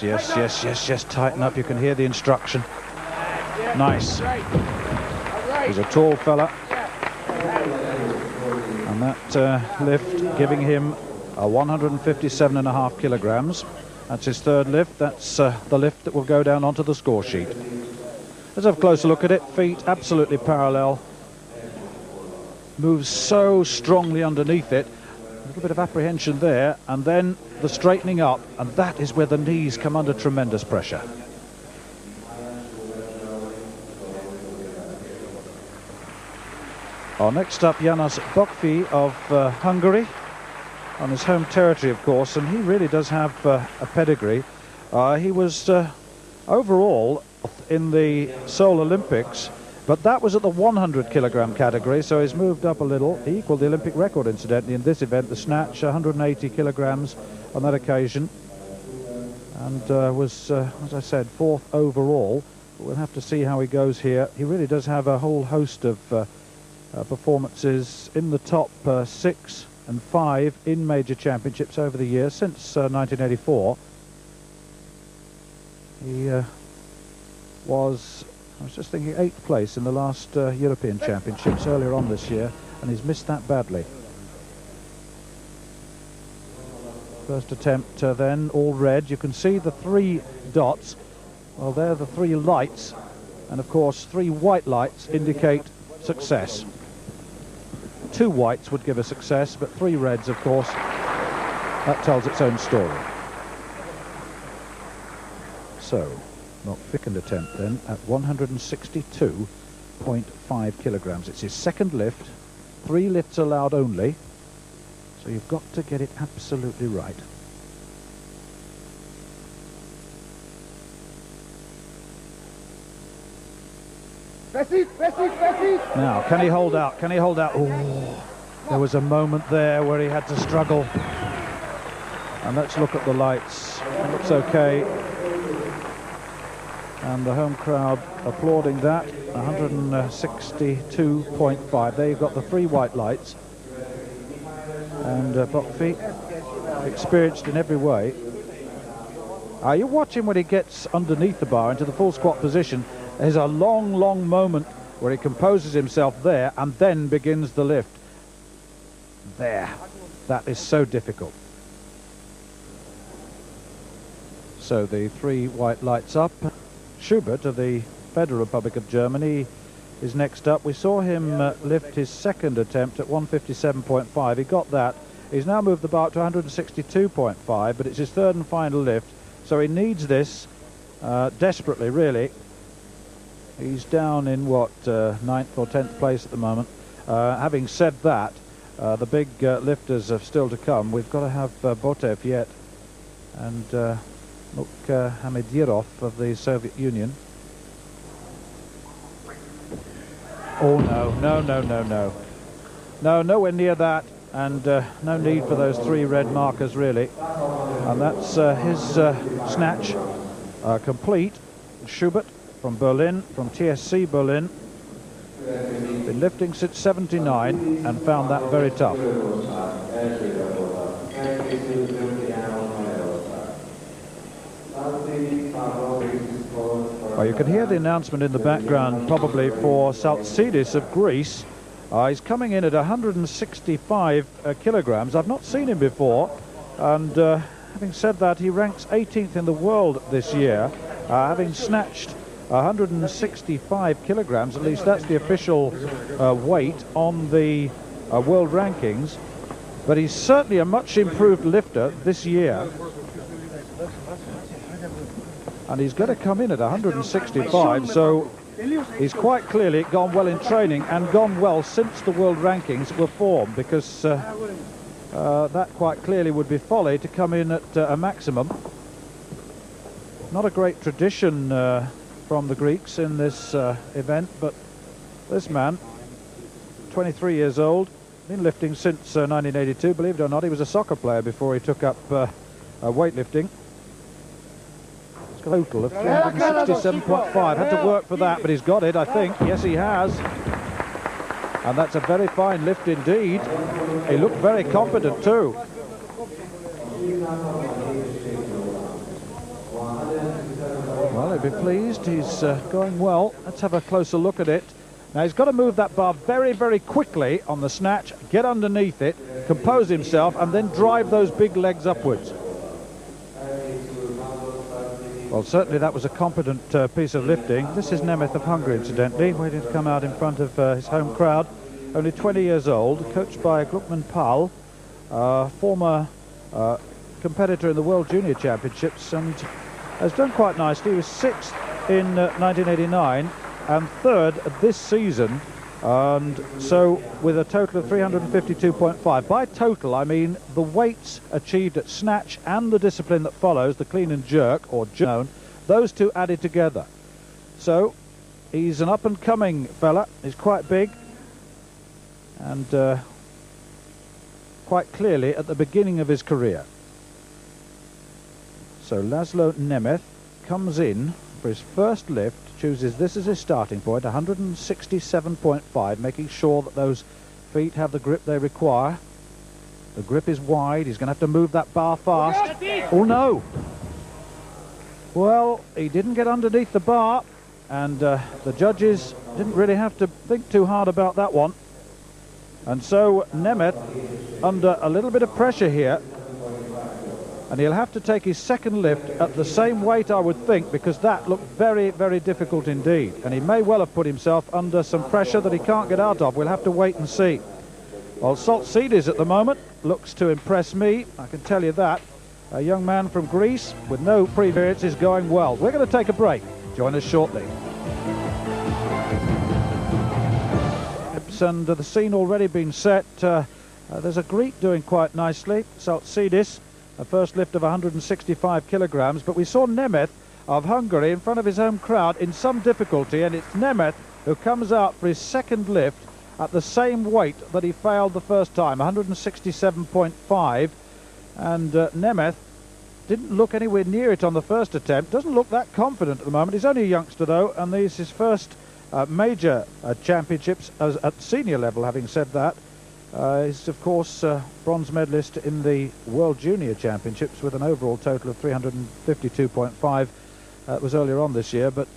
Yes, tighten up. You can hear the instruction. Nice. He's a tall fella. And that lift giving him 157.5 kilograms. That's his third lift. That's the lift that will go down onto the score sheet. Let's have a closer look at it. Feet absolutely parallel. Moves so strongly underneath it. A little bit of apprehension there, and then the straightening up, and that is where the knees come under tremendous pressure. Next up, János Bokfi of Hungary, on his home territory, of course, and he really does have a pedigree. He was overall in the Seoul Olympics, but that was at the 100 kilogram category, so he's moved up a little. He equalled the Olympic record, incidentally, in this event, the snatch, 180 kilograms on that occasion, and was, as I said, fourth overall. But we'll have to see how he goes here. He really does have a whole host of performances in the top 6 and 5 in major championships over the years since 1984. He was, I was just thinking, 8th place in the last European Championships earlier on this year, and he's missed that badly. First attempt then, all red. You can see the 3 dots. Well, they're the 3 lights, and of course 3 white lights indicate success. 2 whites would give a success, but 3 reds, of course, that tells its own story. So, not thickened attempt then at 162.5 kilograms. It's his second lift, 3 lifts allowed only, so you've got to get it absolutely right. Now, can he hold out? Can he hold out? Oh, there was a moment there where he had to struggle. And let's look at the lights. It looks okay. And the home crowd applauding that. 162.5. There you've got the 3 white lights. And Bokfi, experienced in every way. You watch him when he gets underneath the bar into the full squat position. There's a long moment where he composes himself there and then begins the lift. There. That is so difficult. So the 3 white lights up. Schubert of the Federal Republic of Germany is next up. We saw him lift his second attempt at 157.5. He got that. He's now moved the bar to 162.5, but it's his third and final lift. So he needs this desperately, really. He's down in, what, 9th or 10th place at the moment. Having said that, the big lifters are still to come. We've got to have Botev yet, and Hamidirov of the Soviet Union. Oh, no. No, nowhere near that, and no need for those 3 red markers, really. And that's his snatch complete. Schubert from Berlin, from TSC Berlin. Been lifting since '79 and found that very tough. Well, you can hear the announcement in the background, probably for Saltsidis of Greece. He's coming in at 165 kilograms. I've not seen him before, and having said that, he ranks 18th in the world this year, having snatched 165 kilograms. At least that's the official weight on the world rankings. But he's certainly a much improved lifter this year. And he's going to come in at 165, so he's quite clearly gone well in training and gone well since the world rankings were formed, because that quite clearly would be folly to come in at a maximum. Not a great tradition from the Greeks in this event, but this man, 23 years old, been lifting since 1982, believe it or not. He was a soccer player before he took up weightlifting. He's got a total of 367.5. Had to work for that, but he's got it, I think. Yes, he has. And that's a very fine lift indeed. He looked very confident too. Well, he'll be pleased. He's going well. Let's have a closer look at it. Now, he's got to move that bar very, very quickly on the snatch, get underneath it, compose himself, and then drive those big legs upwards. Well, certainly that was a competent piece of lifting. This is Nemeth of Hungary, incidentally, waiting to come out in front of his home crowd. Only 20 years old, coached by Grupman Pal, former competitor in the World Junior Championships, and has done quite nicely. He was 6th in 1989 and 3rd this season, and so with a total of 352.5. By total, I mean the weights achieved at snatch and the discipline that follows, the clean and jerk, or known, those two added together. So he's an up-and-coming fella. He's quite big and quite clearly at the beginning of his career. So Laszlo Nemeth comes in for his first lift, chooses this as his starting point, 167.5, making sure that those feet have the grip they require. The grip is wide. He's going to have to move that bar fast. Oh no! Well, he didn't get underneath the bar, and the judges didn't really have to think too hard about that one. And so Nemeth under a little bit of pressure here, and he'll have to take his second lift at the same weight, I would think, because that looked very, very difficult indeed. And he may well have put himself under some pressure that he can't get out of. We'll have to wait and see. Well, Saltsidis at the moment looks to impress me, I can tell you that. A young man from Greece with no previous is going well. We're going to take a break. Join us shortly. And the scene already been set. There's a Greek doing quite nicely, Saltsidis. A first lift of 165 kilograms, but we saw Nemeth of Hungary in front of his home crowd in some difficulty, and it's Nemeth who comes out for his second lift at the same weight that he failed the first time, 167.5, and Nemeth didn't look anywhere near it on the first attempt, doesn't look that confident at the moment. He's only a youngster though, and this is his first major championships at senior level. Having said that, he's of course bronze medalist in the World Junior Championships with an overall total of 352.5. It was earlier on this year, but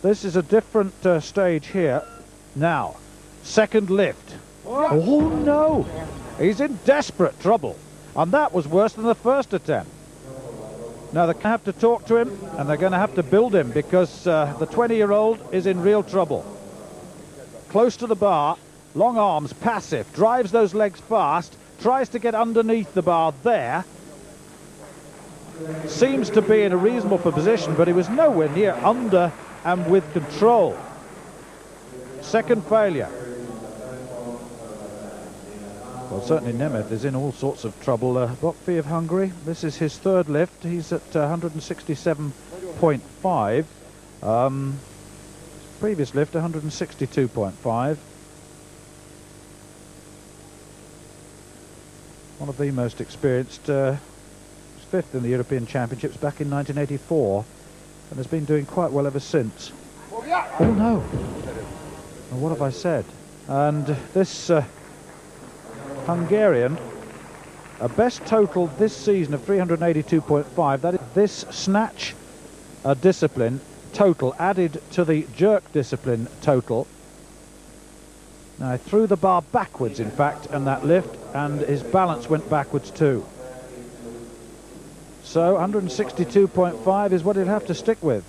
this is a different stage here. Now, second lift. Oh no! He's in desperate trouble, and that was worse than the first attempt. Now they're going to have to talk to him, and they're going to have to build him, because the 20-year-old is in real trouble. Close to the bar, long arms, passive, drives those legs fast, tries to get underneath the bar there. Seems to be in a reasonable position, but he was nowhere near under and with control. Second failure. Well, certainly Nemeth is in all sorts of trouble. Bokfi of Hungary, this is his third lift. He's at 167.5. Previous lift, 162.5. One of the most experienced, was fifth in the European Championships back in 1984, and has been doing quite well ever since. Oh no! Well, what have I said? And this Hungarian, a best total this season of 382.5. That is this snatch discipline total added to the jerk discipline total. Now, he threw the bar backwards, in fact, in that lift, and his balance went backwards too. So 162.5 is what he'll have to stick with.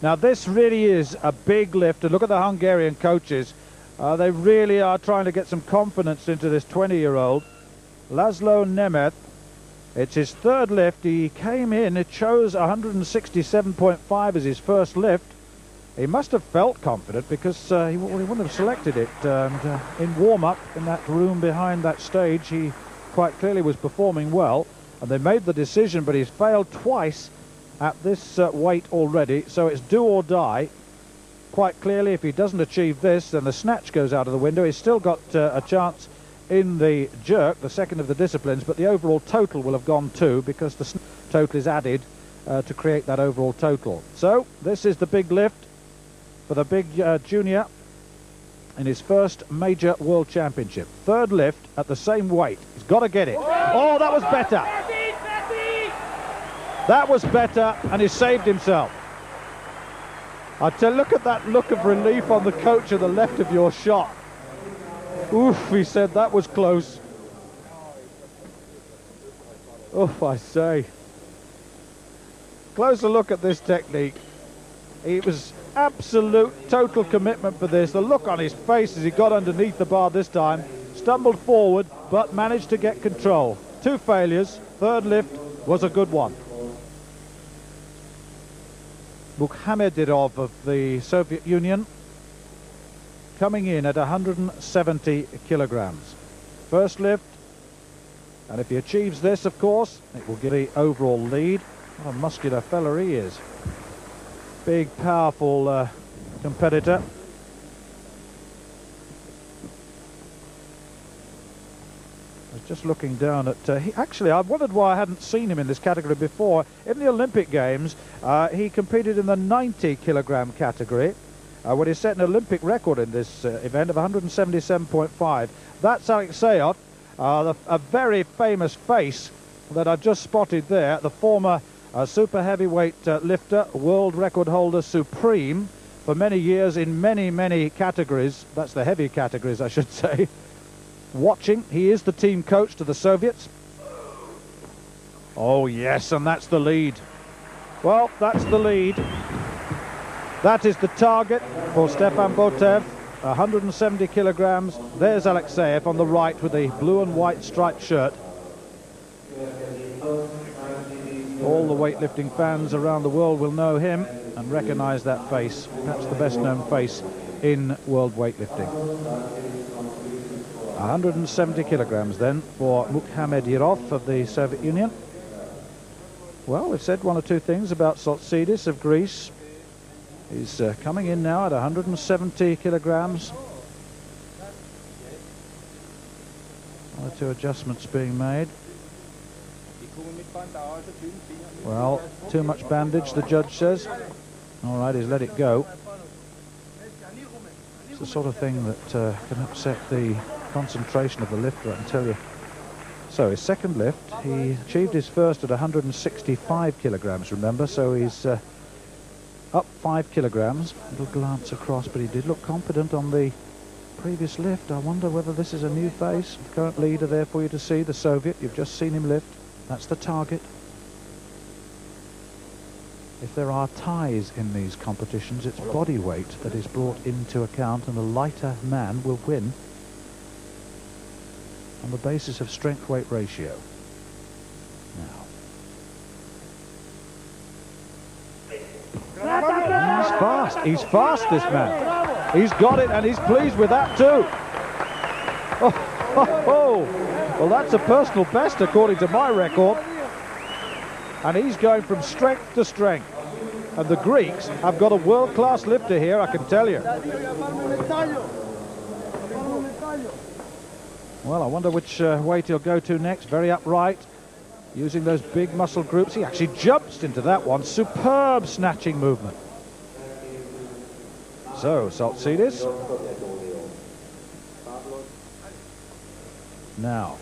Now, this really is a big lift, and look at the Hungarian coaches. They really are trying to get some confidence into this 20-year-old. Laszlo Nemeth, it's his third lift. He came in, it chose 167.5 as his first lift. He must have felt confident, because he wouldn't have selected it. And in warm-up, in that room behind that stage, he quite clearly was performing well. And they made the decision, but he's failed twice at this weight already. So it's do or die. Quite clearly, if he doesn't achieve this, then the snatch goes out of the window. He's still got a chance in the jerk, the second of the disciplines, but the overall total will have gone too, because the total is added to create that overall total. So this is the big lift for the big junior in his first major world championship. Third lift at the same weight. He's got to get it. Oh, that was better. That was better, and he saved himself. I tell, look at that look of relief on the coach at the left of your shot. Oof, he said that was close. Oof, I say. Closer look at this technique. It was absolute, total commitment for this. The look on his face as he got underneath the bar this time. Stumbled forward, but managed to get control. 2 failures. Third lift was a good one. Mukhamadirov of the Soviet Union coming in at 170 kilograms. First lift, and if he achieves this, of course, it will give the overall lead. What a muscular fella he is. Big, powerful competitor. I was just looking down at... actually, I wondered why I hadn't seen him in this category before. In the Olympic Games, he competed in the 90 kilogram category, when he set an Olympic record in this event of 177.5. That's Alexeyev, a very famous face that I just spotted there, the former super heavyweight lifter, world record holder supreme for many years in many categories. That's the heavy categories, I should say. Watching, he is the team coach to the Soviets. Oh yes, and that's the lead. Well, that's the lead. That is the target for Stefan Botev, 170 kilograms. There's Alexeyev on the right with the blue and white striped shirt. All the weightlifting fans around the world will know him and recognize that face. Perhaps the best known face in world weightlifting. 170 kilograms then for Mukhamadirov of the Soviet Union. Well, we've said one or two things about Soltsidis of Greece. He's coming in now at 170 kilograms. One or two adjustments being made. Well, too much bandage, the judge says. All right, he's let it go. It's the sort of thing that can upset the concentration of the lifter, I can tell you. So his second lift, he achieved his first at 165 kilograms, remember, so he's up 5 kilograms. Little glance across, but he did look confident on the previous lift. I wonder whether this is a new face. The current leader there for you to see, the Soviet. You've just seen him lift. That's the target. If there are ties in these competitions, it's body weight that is brought into account, and the lighter man will win on the basis of strength-weight ratio. Now. He's fast. He's fast, this man. He's got it, and he's pleased with that too. Oh. Well, that's a personal best according to my record. And he's going from strength to strength. And the Greeks have got a world-class lifter here, I can tell you. Well, I wonder which weight he'll go to next. Very upright, using those big muscle groups. He actually jumps into that one. Superb snatching movement. So, Soltsidis. Now,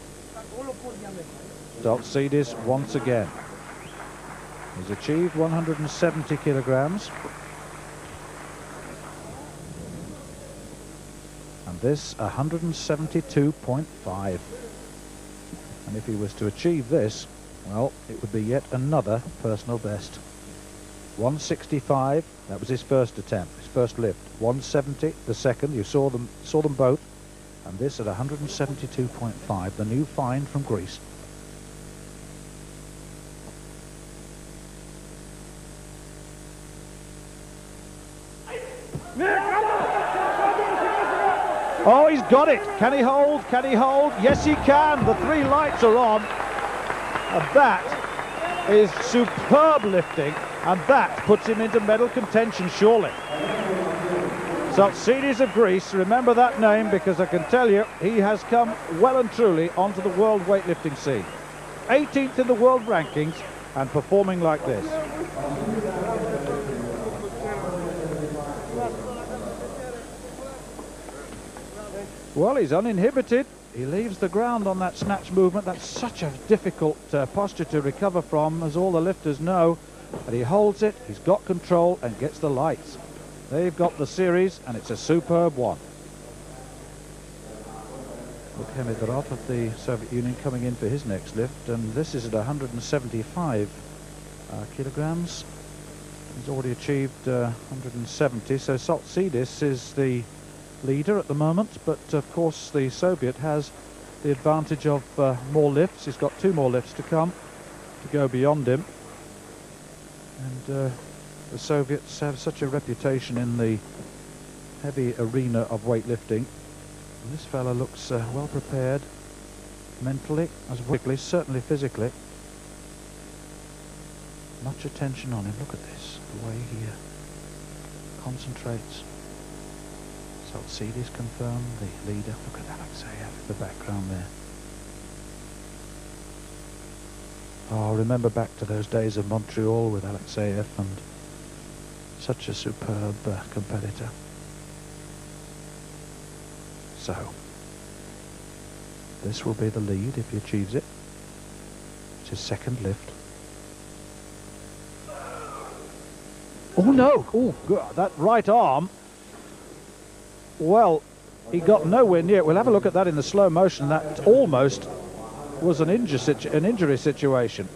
Soltsidis once again. He's achieved 170 kilograms. And this 172.5. And if he was to achieve this, well, it would be yet another personal best. 165, that was his first attempt, his first lift. 170, the second, you saw them both. And this at 172.5, the new find from Greece. Oh, he's got it. Can he hold? Can he hold? Yes, he can. The 3 lights are on. And that is superb lifting. And that puts him into medal contention, surely. Soltsidis of Greece, remember that name, because I can tell you, he has come well and truly onto the world weightlifting scene. 18th in the world rankings and performing like this. Well, he's uninhibited. He leaves the ground on that snatch movement. That's such a difficult posture to recover from, as all the lifters know. But he holds it, he's got control and gets the lights. They've got the series, and it's a superb one. Look, Hemidrov of the Soviet Union coming in for his next lift, and this is at 175 kilograms. He's already achieved 170, so Saltsidis is the leader at the moment, but of course the Soviet has the advantage of more lifts. He's got 2 more lifts to come to go beyond him, and the Soviets have such a reputation in the heavy arena of weightlifting. And this fella looks well prepared mentally as well as certainly physically. Much attention on him. Look at this, the way he concentrates. Saltsidis confirmed, the leader. Look at Alexeyev in the background there. Oh, remember back to those days of Montreal with Alexeyev, and such a superb competitor. So, this will be the lead if he achieves it. It's his second lift. Oh no! Oh, God, that right arm. Well, he got nowhere near it. We'll have a look at that in the slow motion. That almost was an injury situation.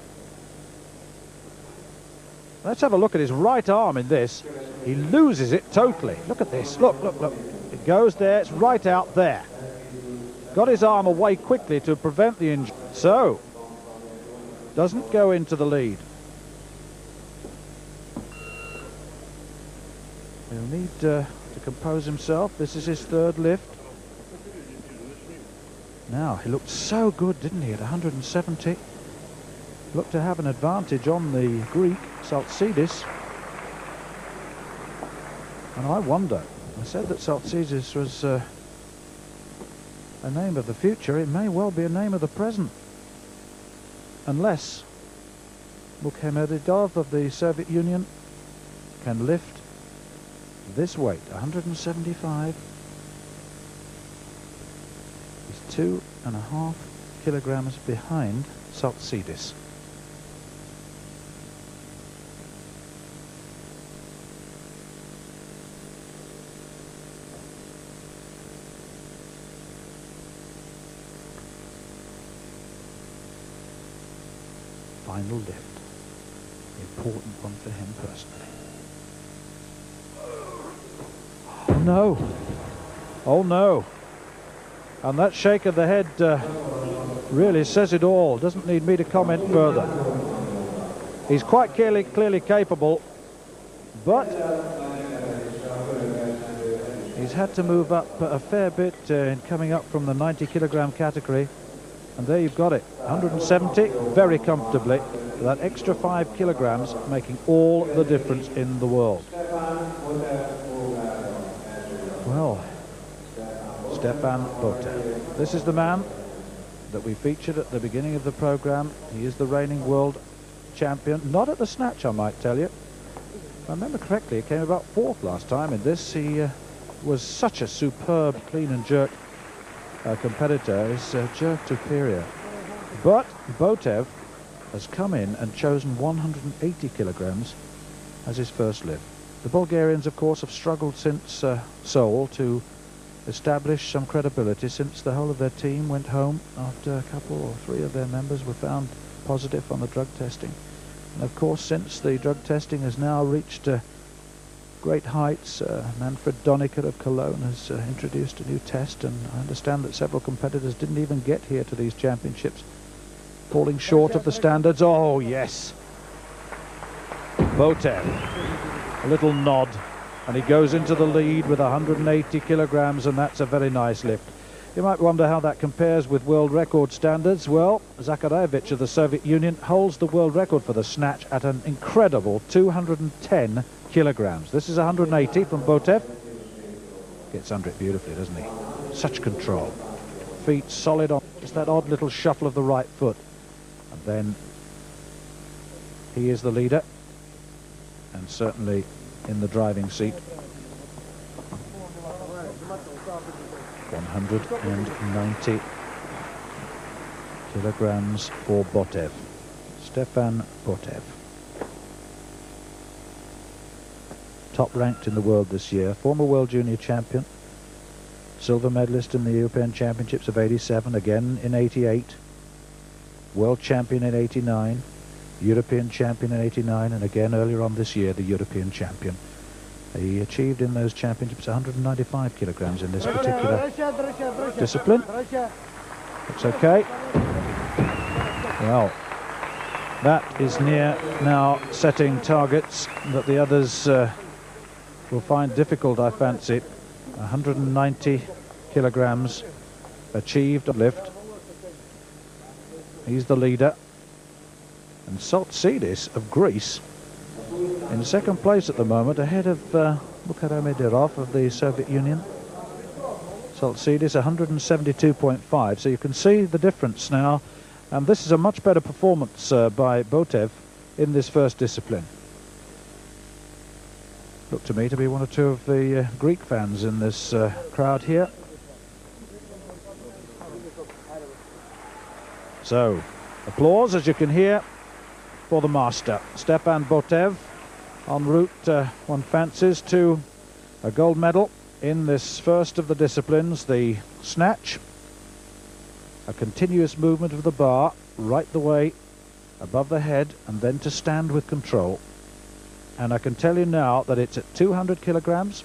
Let's have a look at his right arm in this. He loses it totally. Look at this. Look, look, look. It goes there. It's right out there. Got his arm away quickly to prevent the injury. So, doesn't go into the lead. He'll need to compose himself. This is his third lift. Now, he looked so good, didn't he, at 170. Looked to have an advantage on the Greek, Saltsidis. And I wonder, I said that Saltsidis was a name of the future. It may well be a name of the present. Unless Mukhemedov of the Soviet Union can lift this weight, 175. He's 2.5 kilograms behind Saltsidis. Final lift. Important one for him personally. Oh no. Oh no. And that shake of the head really says it all. Doesn't need me to comment further. He's quite clearly capable, but he's had to move up a fair bit in coming up from the 90 kilogram category. And there you've got it, 170 very comfortably. That extra 5 kilograms making all the difference in the world. Well, Stefan Botev. This is the man that we featured at the beginning of the program. He is the reigning world champion, not at the snatch, I might tell you. If I remember correctly, he came about 4th last time in this. He was such a superb clean and jerk competitor. His jerk superior. But Botev has come in and chosen 180 kilograms as his first lift. The Bulgarians, of course, have struggled since Seoul to establish some credibility, since the whole of their team went home after a couple or 3 of their members were found positive on the drug testing. And of course, since the drug testing has now reached great heights, Manfred Donnecker of Cologne has introduced a new test, and I understand that several competitors didn't even get here to these championships, falling short of the standards. Oh yes, Botev, a little nod, and he goes into the lead with 180 kilograms, and that's a very nice lift. You might wonder how that compares with world record standards. Well, Zakharevich of the Soviet Union holds the world record for the snatch at an incredible 210 kilograms. This is 180 from Botev. Gets under it beautifully, doesn't he? Such control. Feet solid on, just that odd little shuffle of the right foot. And then he is the leader, and certainly in the driving seat. 190 kilograms for Botev. Stefan Botev. top ranked in the world this year. Former World Junior Champion, silver medalist in the European Championships of '87, again in '88, World Champion in '89, European Champion in '89, and again earlier on this year the European Champion. He achieved in those championships 195 kilograms in this particular discipline. Looks okay. Well, that is near now setting targets that the others will find difficult, I fancy. 190 kilograms achieved a lift. He's the leader. And Saltsidis of Greece in second place at the moment, ahead of Mukharamedirov of the Soviet Union. Saltsidis 172.5, so you can see the difference now, and this is a much better performance by Botev in this first discipline. Looked to me to be one or two of the Greek fans in this crowd here. So, applause, as you can hear, for the master, Stepan Botev, en route, one fancies, to a gold medal in this first of the disciplines, the snatch. A continuous movement of the bar right the way above the head, and then to stand with control. And I can tell you now that it's at 200 kilograms,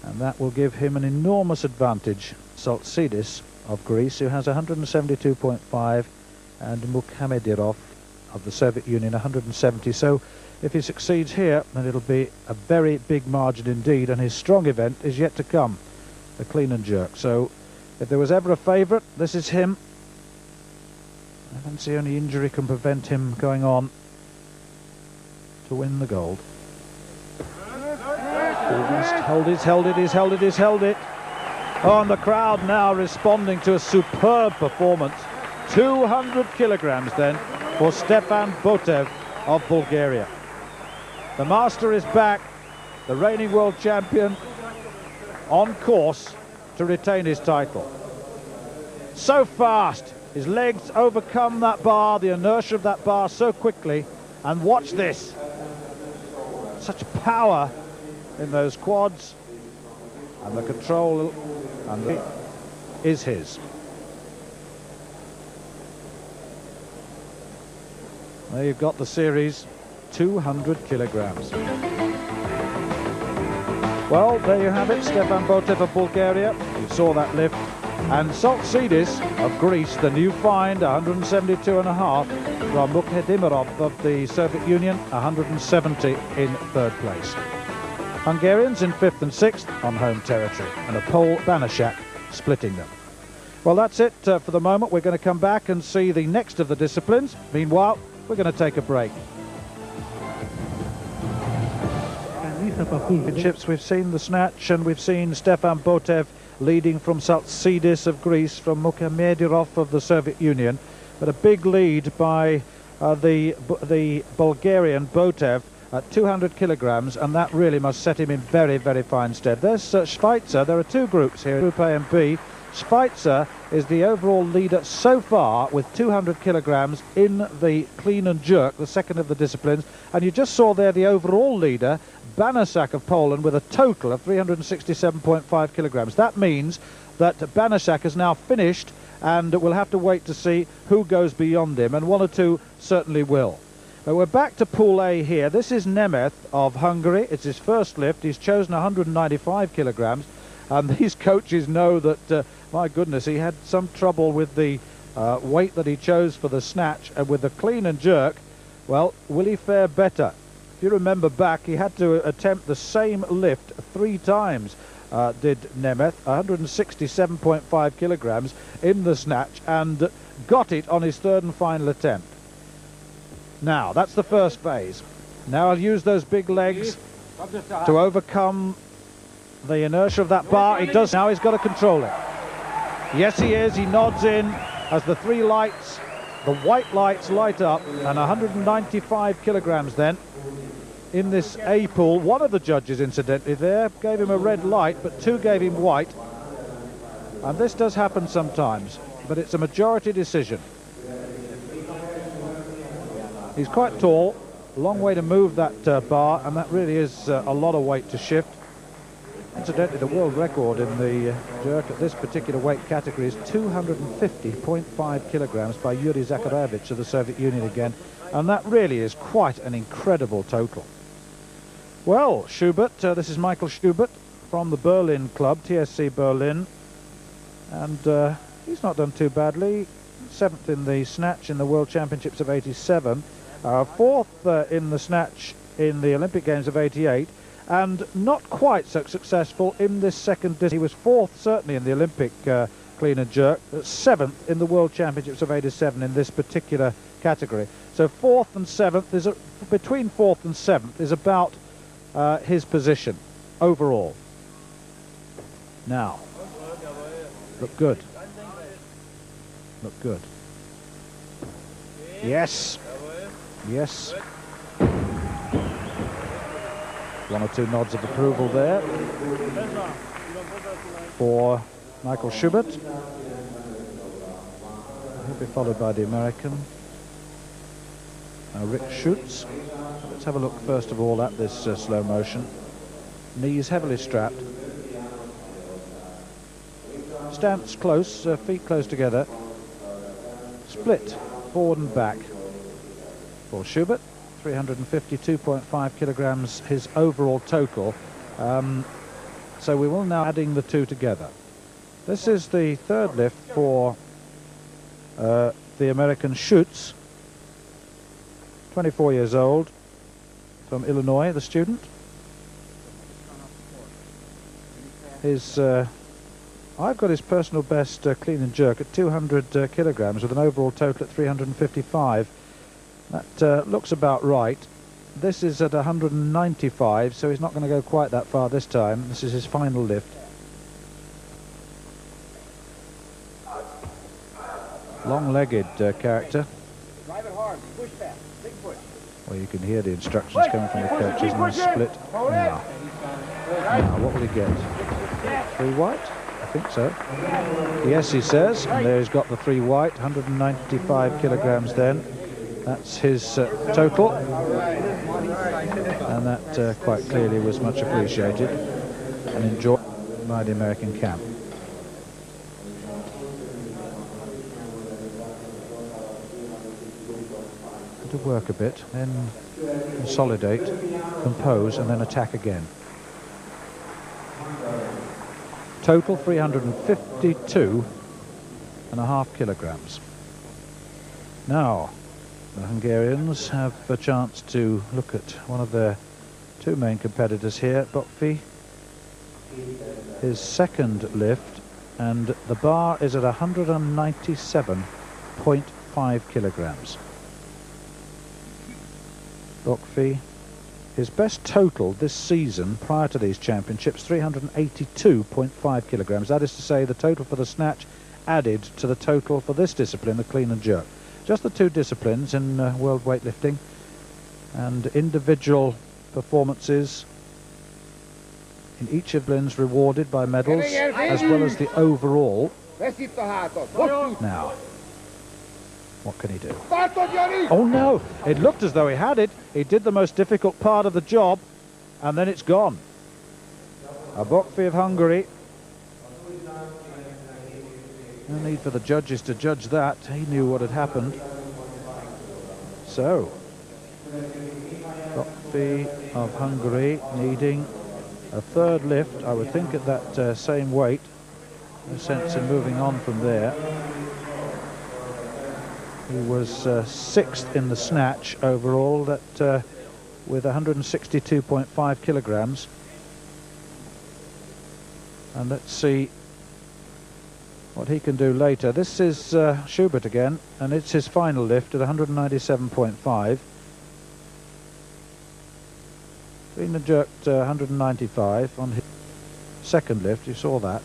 and that will give him an enormous advantage. Saltsidis of Greece, who has 172.5, and Mukharamedirov of the Soviet Union 170. So if he succeeds here, then it'll be a very big margin indeed, and his strong event is yet to come, the clean and jerk. So if there was ever a favourite, this is him. I fancy only injury can prevent him going on to win the gold. He's held it. Oh, and the crowd now responding to a superb performance. 200 kilograms then for Stepan Botev of Bulgaria. The master is back, the reigning world champion, on course to retain his title. So fast, his legs overcome that bar, the inertia of that bar so quickly, and watch this. Such power in those quads, and the control and is his. There you've got the series, 200 kilograms. Well, there you have it, Stepan Botev of Bulgaria. You saw that lift. And Saltsidis of Greece, the new find, 172.5, from Mukharamedirov of the Soviet Union, 170 in third place. Hungarians in fifth and sixth on home territory, and a Pole Banaszak splitting them. Well, that's it for the moment. We're going to come back and see the next of the disciplines. Meanwhile, we're going to take a break. Championships, we've seen the snatch, and we've seen Stepan Botev leading from Saltsidis of Greece, from Mukharamedirov of the Soviet Union, but a big lead by the Bulgarian Botev at 200 kilograms, and that really must set him in very, very fine stead. There's Schweitzer. There are two groups here, Group A and B. Schweitzer is the overall leader so far with 200 kilograms in the clean and jerk, the second of the disciplines, and you just saw there the overall leader, Banaszak of Poland, with a total of 367.5 kilograms. That means that Banaszak has now finished, and we'll have to wait to see who goes beyond him, and one or two certainly will. But we're back to Pool A here. This is Nemeth of Hungary. It's his first lift. He's chosen 195 kilograms, and these coaches know that, my goodness, he had some trouble with the weight that he chose for the snatch, and with the clean and jerk, well, will he fare better? If you remember back, he had to attempt the same lift 3 times, did Nemeth, 167.5 kilograms in the snatch, and got it on his third and final attempt. Now, that's the first phase. Now I'll use those big legs to overcome the inertia of that bar. He does now. He's got to control it. Yes, he is. He nods in as the 3 lights, the white lights, light up, and 195 kilograms then in this A pool. One of the judges, incidentally, there gave him a red light, but 2 gave him white. And this does happen sometimes, but it's a majority decision. He's quite tall, Long way to move that bar, and that really is a lot of weight to shift. Incidentally, the world record in the jerk at this particular weight category is 250.5 kilograms by Yuri Zakharevich of the Soviet Union again, and that really is quite an incredible total. Well, Schubert, this is Michael Schubert from the Berlin club, TSC Berlin, and he's not done too badly. 7th in the snatch in the World Championships of 87, 4th in the snatch in the Olympic Games of 88, and not quite so successful in this second discipline. He was 4th certainly in the Olympic clean and jerk, 7th in the World Championships of 87 in this particular category. So 4th and 7th is between 4th and 7th is about his position overall. Now, look good. Look good. Yes. Yes. One or two nods of approval there for Michael Schubert. He'll be followed by the American Rick Schutz. Let's have a look first of all at this slow motion. Knees heavily strapped. Stance close, feet close together. Split forward and back for Schubert. 352.5 kilograms his overall total. So we will now adding the two together. This is the third lift for the American Schutz, 24 years old, from Illinois, the student. His I've got his personal best clean and jerk at 200 kilograms with an overall total at 355. That looks about right. This is at 195, so he's not going to go quite that far this time. This is his final lift. Long-legged character. Drive it hard. Push fast. Big push. Well, you can hear the instructions coming from the coaches and the split. Now, what will he get? 3 white? I think so. Yes, he says. And there he's got the 3 white, 195 kilograms then. That's his total. And that quite clearly was much appreciated and enjoyed by the American camp. To work a bit, then consolidate, compose, and then attack again. Total 352.5 kilograms. Now, the Hungarians have a chance to look at one of their two main competitors here, Bokfi. His second lift, and the bar is at 197.5 kilograms. Bokfi, his best total this season prior to these championships, 382.5 kilograms. That is to say, the total for the snatch added to the total for this discipline, the clean and jerk. Just the two disciplines in world weightlifting, and individual performances in each of Lynn's rewarded by medals, as well as the overall. Now, what can he do? Oh no, it looked as though he had it. He did the most difficult part of the job, and then it's gone. Bokfi of Hungary. No need for the judges to judge that. He knew what had happened. So, Bokfi of Hungary needing a third lift, I would think, at that same weight. No sense in moving on from there. He was 6th in the snatch overall, that with 162.5 kilograms. And let's see what he can do later. This is Schubert again, and it's his final lift at 197.5. Clean and jerked 195 on his second lift. You saw that.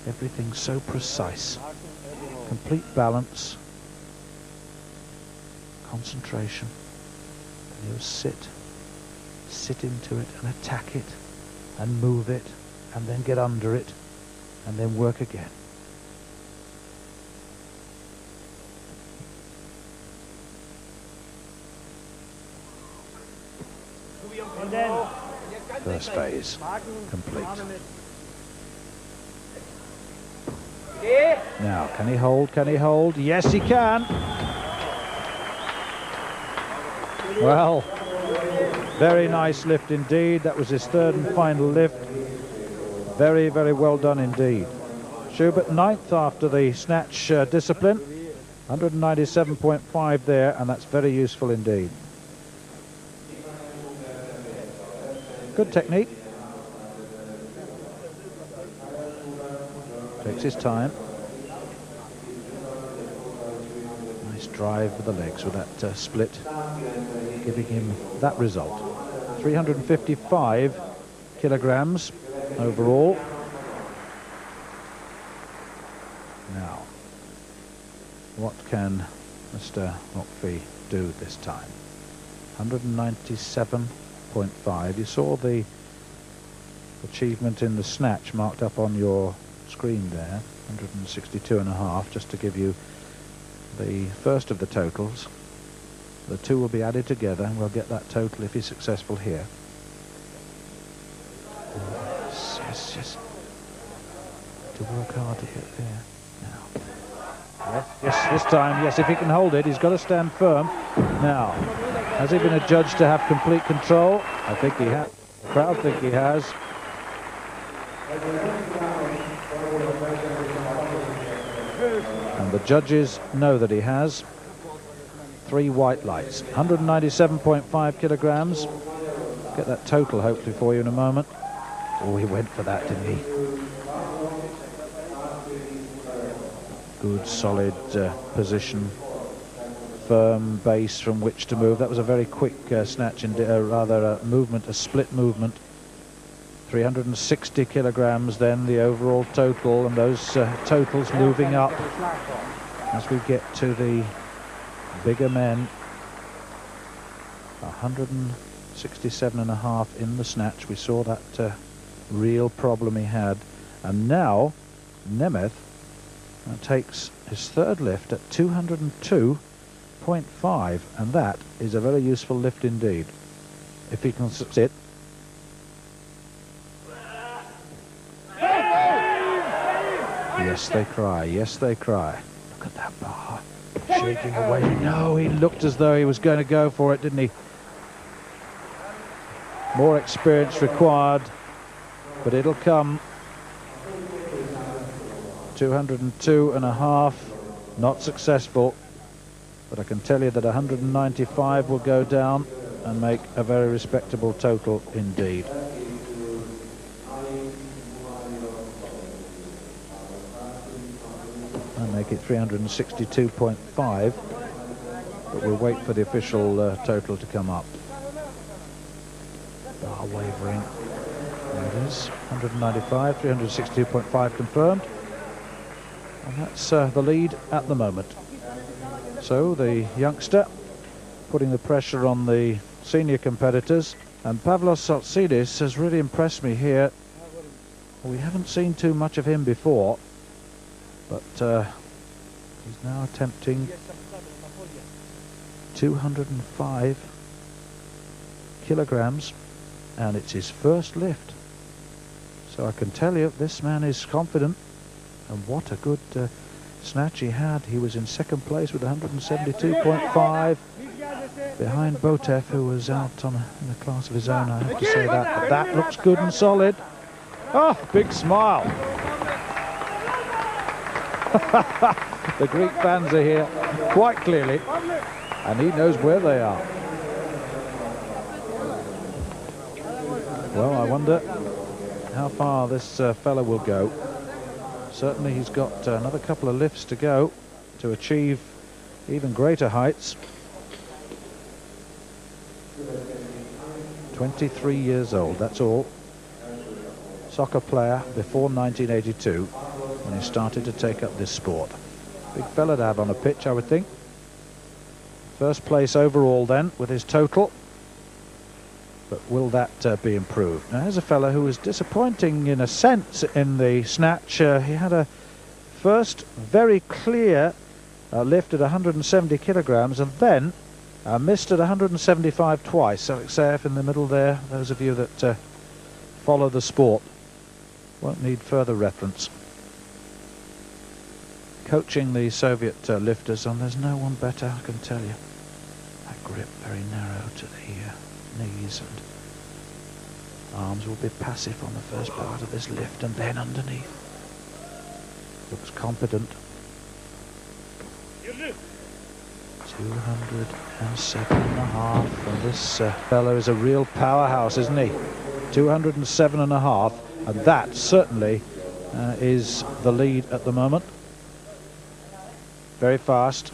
Everything's so precise. Complete balance, concentration, and you sit into it and attack it and move it and then get under it and then work again. First phase complete. Now, can he hold? Can he hold? Yes, he can. Well, very nice lift indeed. That was his third and final lift. Very, very well done indeed. Schubert ninth after the snatch discipline. 197.5 there, and that's very useful indeed. Good technique. Takes his time. Nice drive with the legs with that split, giving him that result. 355 kilograms overall. Now, what can Mr. McPhee do this time? 197.5. You saw the achievement in the snatch marked up on your screen there, 162.5, just to give you the first of the totals. The two will be added together and we'll get that total if he's successful here. Yes. To work hard to get there. Now. Yes, this time, yes, if he can hold it, he's got to stand firm. Now, has he been adjudged to have complete control? I think he has. The crowd think he has. And the judges know that he has. 3 white lights. 197.5 kilograms. Get that total hopefully for you in a moment. Oh, he went for that, didn't he? Good, solid position. Firm base from which to move. That was a very quick snatch, and rather a movement, a split movement. 360 kilograms then, the overall total, and those totals moving up as we get to the bigger men. 167.5 in the snatch. We saw that real problem he had, and now Nemeth takes his third lift at 202.5, and that is a very useful lift indeed if he can sit. Yes, they cry. Yes, they cry. Look at that bar shaking away. No, he looked as though he was going to go for it, didn't he? More experience required, but it'll come. 202.5, not successful, but I can tell you that 195 will go down and make a very respectable total indeed. And make it 362.5, but we'll wait for the official total to come up. Bar wavering. There it is, 195, 362.5 confirmed. And that's the lead at the moment. So the youngster putting the pressure on the senior competitors, and Pavlos Saltsidis has really impressed me here. We haven't seen too much of him before, but he's now attempting 205 kilograms, and it's his first lift. So I can tell you this man is confident. And what a good snatch he had. He was in second place with 172.5 behind Botev, who was out in a class of his own, I have to say that. But that looks good and solid. Oh, big smile. The Greek fans are here quite clearly, and he knows where they are. Well, I wonder how far this fella will go. Certainly he's got another couple of lifts to go to achieve even greater heights. 23 years old, that's all. Soccer player before 1982 when he started to take up this sport. Big fella to have on a pitch, I would think. First place overall then with his total. But will that be improved? Now here's a fella who was disappointing in a sense in the snatch. He had a first very clear lift at 170 kilograms and then missed at 175 twice. So Alexeyev in the middle there. Those of you that follow the sport won't need further reference. Coaching the Soviet lifters, and there's no one better, I can tell you. That grip very narrow to the knees, and arms will be passive on the first part of this lift, and then underneath. Looks competent. 207.5, and this fellow is a real powerhouse, isn't he? 207.5, and that certainly is the lead at the moment. Very fast.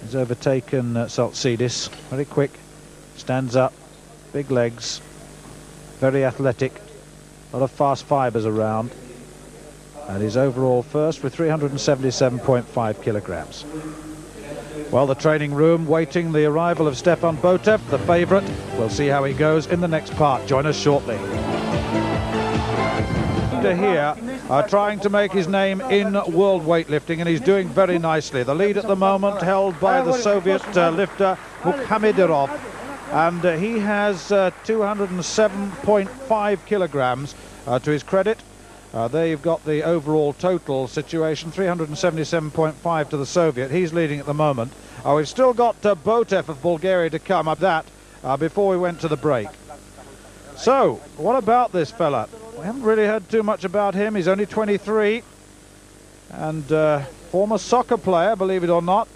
He's overtaken Saltsidis. Very quick. Stands up. Big legs. Very athletic. A lot of fast fibres around. And he's overall first with 377.5 kilograms. Well, the training room waiting the arrival of Stefan Botev, the favourite. We'll see how he goes in the next part. Join us shortly. Here trying to make his name in world weightlifting, and he's doing very nicely. The lead at the moment held by the Soviet lifter Mukhamidirov, and he has 207.5 kilograms to his credit. There you've got the overall total situation, 377.5 to the Soviet. He's leading at the moment. We've still got Botev of Bulgaria to come up that before we went to the break. So, what about this fella? We haven't really heard too much about him. He's only 23 and former soccer player, believe it or not.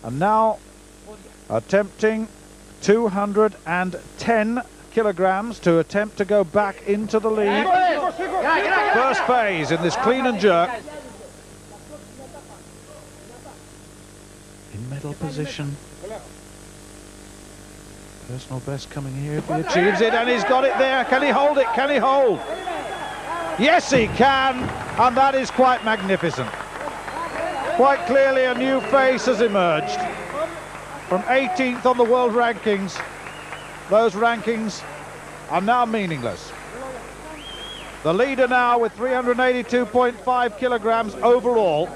And now attempting 210 kilograms to attempt to go back into the lead. First phase in this clean and jerk. In medal position. Personal best coming here if he achieves it, and he's got it there. Can he hold it? Can he hold? Yes, he can, and that is quite magnificent. Quite clearly a new face has emerged. From 18th on the world rankings, those rankings are now meaningless. The leader now with 382.5 kilograms overall.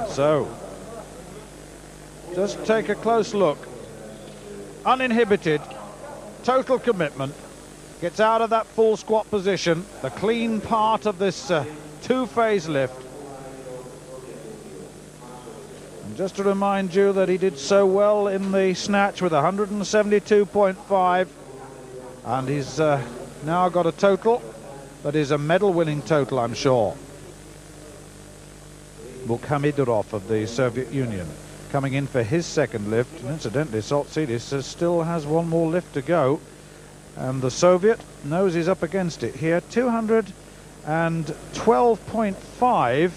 So, just take a close look. Uninhibited, total commitment. Gets out of that full squat position, the clean part of this two-phase lift. And just to remind you that he did so well in the snatch with 172.5, and he's now got a total that is a medal-winning total, I'm sure. Mukhamidirov of the Soviet Union coming in for his second lift, and incidentally Saltsidis still has one more lift to go, and the Soviet knows he's up against it here. 212.5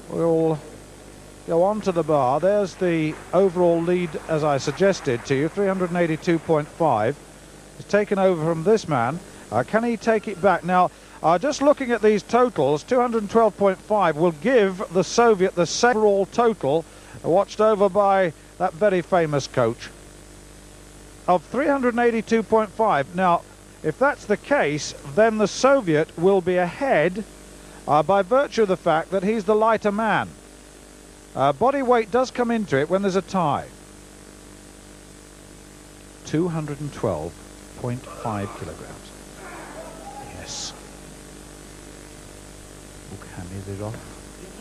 will go on to the bar. There's the overall lead, as I suggested to you, 382.5. He's taken over from this man. Can he take it back? Now, just looking at these totals, 212.5 will give the Soviet the overall total, watched over by that very famous coach, of 382.5. Now, if that's the case, then the Soviet will be ahead by virtue of the fact that he's the lighter man. Body weight does come into it when there's a tie. 212.5 kilograms. Yes. Mukhamidirov.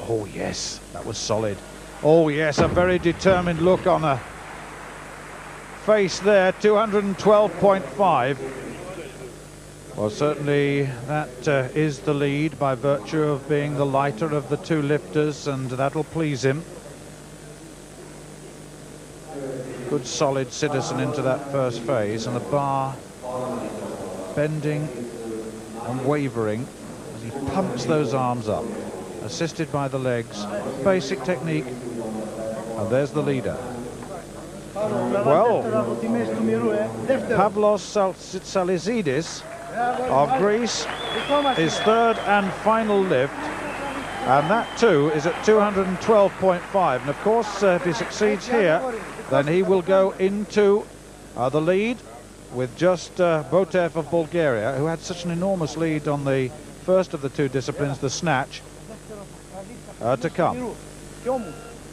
Oh yes, that was solid. Oh yes, a very determined look on a face there. 212.5. Well, certainly that is the lead by virtue of being the lighter of the two lifters, and that'll please him. Good solid citizen into that first phase, and the bar bending and wavering as he pumps those arms up, assisted by the legs. Basic technique, and there's the leader. Well, Pavlos Saltsidis of Greece, his third and final lift, and that too is at 212.5, and of course if he succeeds here, then he will go into the lead with just Botev of Bulgaria, who had such an enormous lead on the first of the two disciplines, the snatch, to come.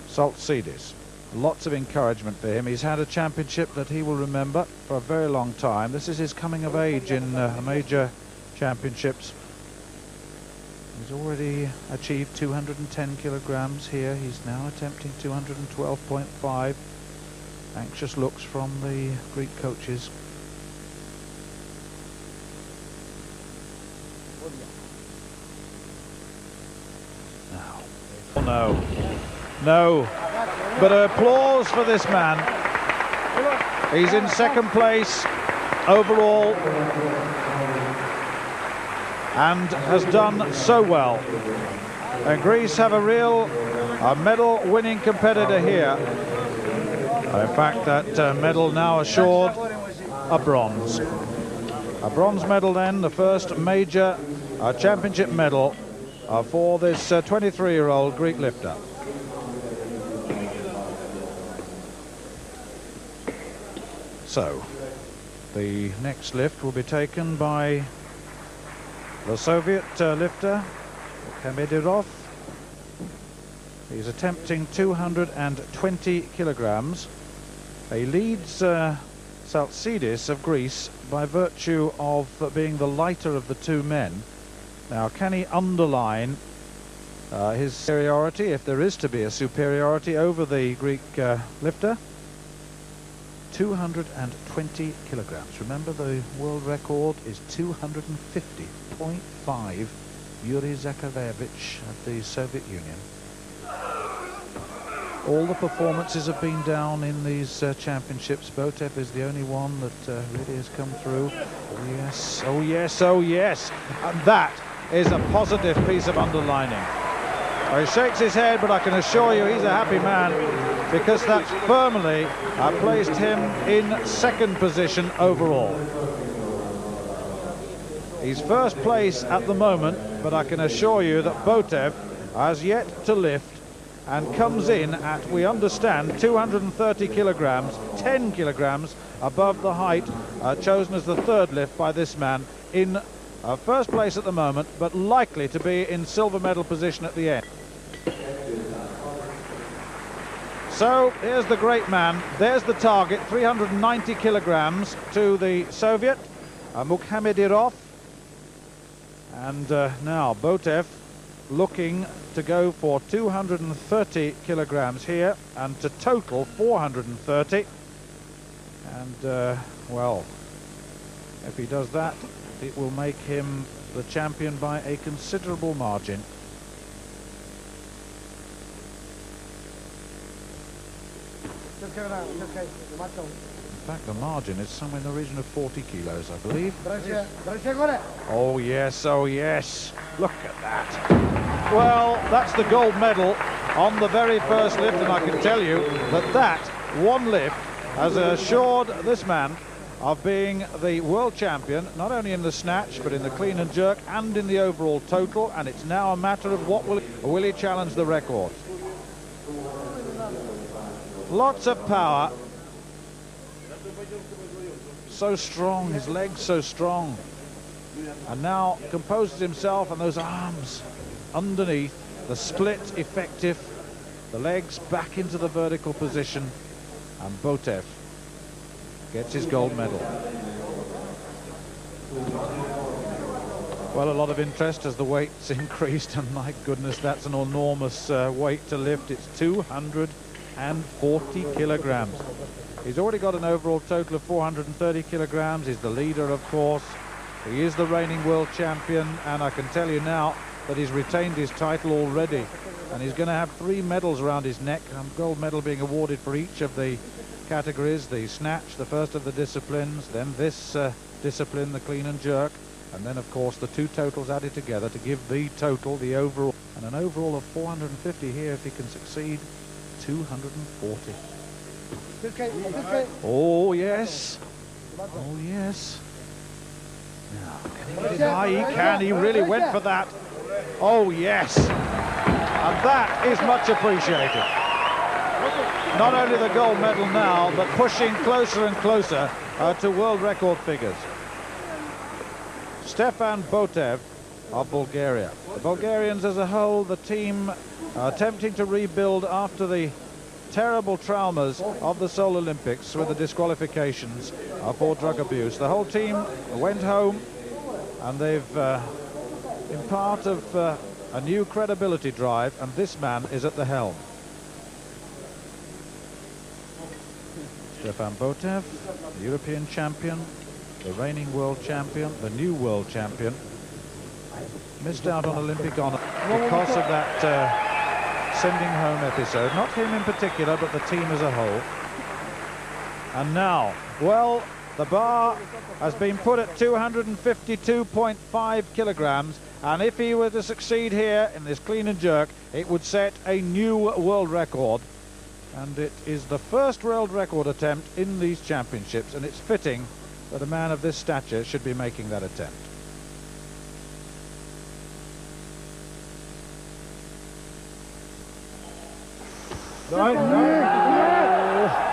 Saltsidis. Lots of encouragement for him. He's had a championship that he will remember for a very long time. This is his coming of age in major championships. He's already achieved 210 kilograms here. He's now attempting 212.5. Anxious looks from the Greek coaches. No. No. But applause for this man. He's in second place overall and has done so well. And Greece have a real medal-winning competitor here. In fact, that medal now assured a bronze. A bronze medal then, the first major championship medal for this 23-year-old Greek lifter. So, the next lift will be taken by the Soviet lifter, Kamidirov. He's attempting 220 kilograms. He leads Saltsidis of Greece by virtue of being the lighter of the two men. Now, can he underline his superiority, if there is to be a superiority, over the Greek lifter? 220 kilograms. Remember, the world record is 250.5. Yuri Zakharevich of the Soviet Union. All the performances have been down in these championships. Botev is the only one that really has come through. Oh yes, oh yes, oh yes. And that is a positive piece of underlining. He shakes his head, but I can assure you he's a happy man, because that's firmly placed him in second position overall. He's first place at the moment, but I can assure you that Botev has yet to lift and comes in at, we understand, 230 kilograms, 10 kilograms above the height chosen as the third lift by this man, in first place at the moment, but likely to be in silver medal position at the end. So here's the great man. There's the target, 390 kilograms to the Soviet, Mukhamedirov. And now Botev looking to go for 230 kilograms here and to total 430. And well, if he does that, it will make him the champion by a considerable margin. In fact, the margin is somewhere in the region of 40 kilos, I believe. Oh yes, oh yes. Look at that. Well, that's the gold medal on the very first lift, and I can tell you that that one lift has assured this man of being the world champion, not only in the snatch, but in the clean and jerk and in the overall total. And it's now a matter of what will he challenge the record. Lots of power. So strong, his legs so strong. And now composes himself, and those arms underneath, the split effective, the legs back into the vertical position, and Botev gets his gold medal. Well, a lot of interest as the weight's increased, and my goodness, that's an enormous weight to lift. It's 240 kilograms. He's already got an overall total of 430 kilograms. He's the leader, of course. He is the reigning world champion, and I can tell you now that he's retained his title already. And he's going to have 3 medals around his neck, a gold medal being awarded for each of the categories: the snatch, the first of the disciplines, then this discipline, the clean and jerk, and then, of course, the 2 totals added together to give the total, the overall. And an overall of 450 here, if he can succeed, 240. Oh yes, oh yes. Now, can he get it high? He can. He really went for that. Oh yes, and that is much appreciated. Not only the gold medal now, but pushing closer and closer to world record figures. Stefan Botev of Bulgaria. The Bulgarians as a whole, the team attempting to rebuild after the terrible traumas of the Seoul Olympics with the disqualifications for drug abuse. The whole team went home, and they've been part of a new credibility drive, and this man is at the helm. Stefan Botev, the European champion, the reigning world champion, the new world champion, missed out on Olympic honor because of that sending home episode. Not him in particular, but the team as a whole. And now, well, the bar has been put at 252.5 kilograms, and if he were to succeed here in this clean and jerk, it would set a new world record. And it is the first world record attempt in these championships, and it's fitting that a man of this stature should be making that attempt.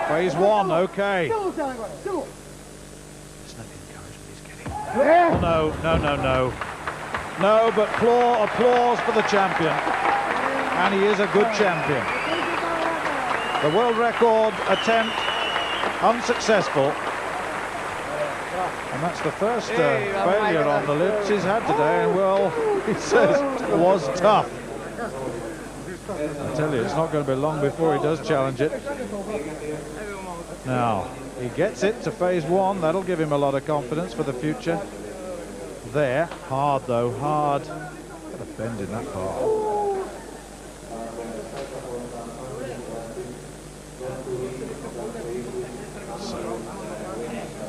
Phase one, okay. It's not the encouragement he's getting. Oh, no. No, but applause for the champion. And he is a good champion. The world record attempt unsuccessful. And that's the first failure on the lips he's had today. And, well, he says it was tough. I tell you, it's not going to be long before he does challenge it. Now, he gets it to phase one. That'll give him a lot of confidence for the future. There. Hard, though. Hard. Got a bend in that part. So,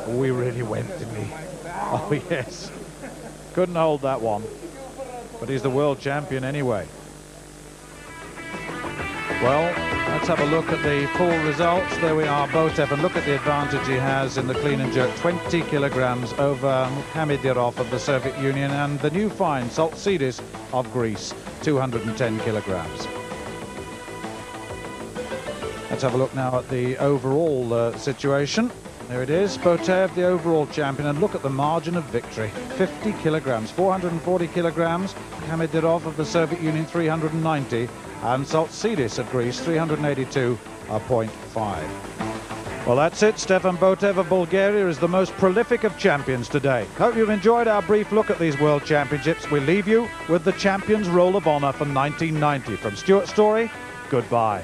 we really went, didn't we? Oh, yes. Couldn't hold that one. But he's the world champion anyway. Well, let's have a look at the full results. There we are, Botev, and look at the advantage he has in the clean and jerk. 20 kilograms over Hamidirov of the Soviet Union, and the new find, Saltsidis of Greece, 210 kilograms. Let's have a look now at the overall situation. There it is, Botev, the overall champion, and look at the margin of victory. 50 kilograms, 440 kilograms, Hamidirov of the Soviet Union, 390, and Saltsidis of Greece, 382.5. Well, that's it. Stefan Botev of Bulgaria is the most prolific of champions today. Hope you've enjoyed our brief look at these World Championships. We leave you with the Champions Roll of Honor from 1990. From Stuart Story, goodbye.